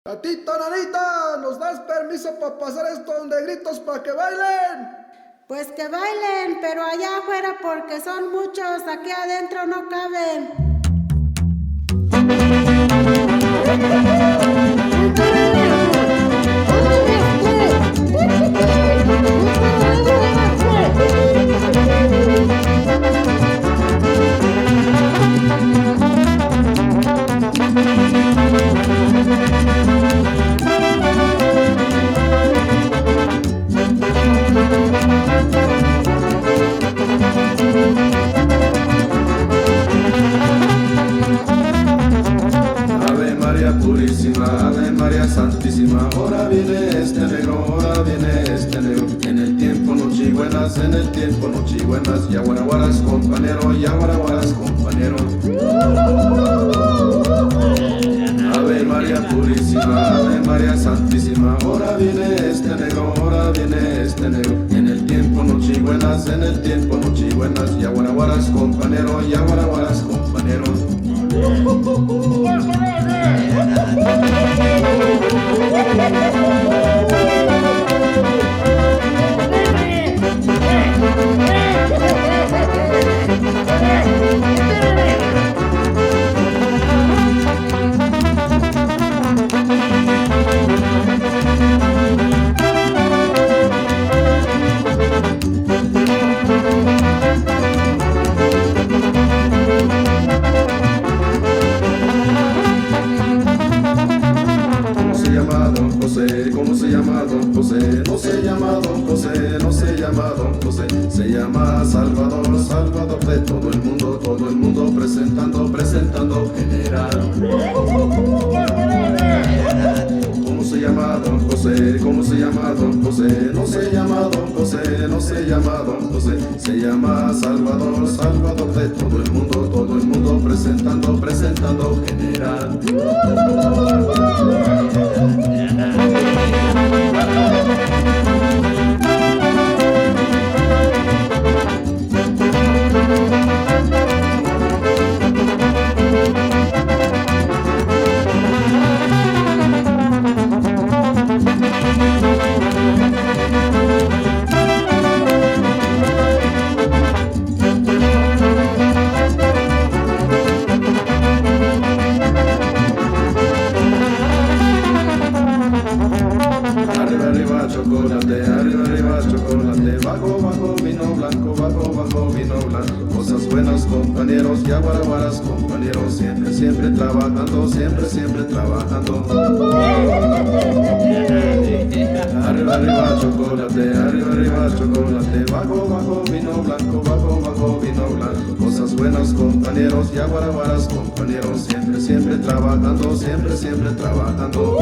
Gatita, nanita, ¿nos das permiso para pasar estos negritos para que bailen? Pues que bailen, pero allá afuera porque son muchos, aquí adentro no caben. Purísima, Ave María Santísima, ahora viene este negro, ahora viene este negro. En el tiempo nochebuenas, en el tiempo nochebuenas, ya guaraguaras compañero, ya guaraguaras compañero. Ave María Purísima, Ave María Santísima, ahora viene este negro, ahora viene este negro. En el tiempo nochebuenas, en el tiempo nochebuenas, ya guaraguaras compañero, ya guaraguaras compañero. ¿Cómo se llama don José? No se llama don José, no se llama don José. Se llama Salvador, Salvador de todo el mundo presentando, presentando general. ¿Cómo se llama don José? ¿Cómo se llama don José? No se llama don José, no se llama don José. Se llama Salvador, Salvador de todo el mundo presentando, presentando general. Arriba chocolate, bajo, bajo vino blanco, bajo vino blanco. Cosas buenas compañeros, ya guaraguaras compañeros, siempre, siempre trabajando, siempre, siempre trabajando. Arriba chocolate, bajo vino blanco, bajo vino blanco. Cosas buenas compañeros, ya guaraguaras compañeros, siempre, siempre trabajando, siempre, siempre trabajando.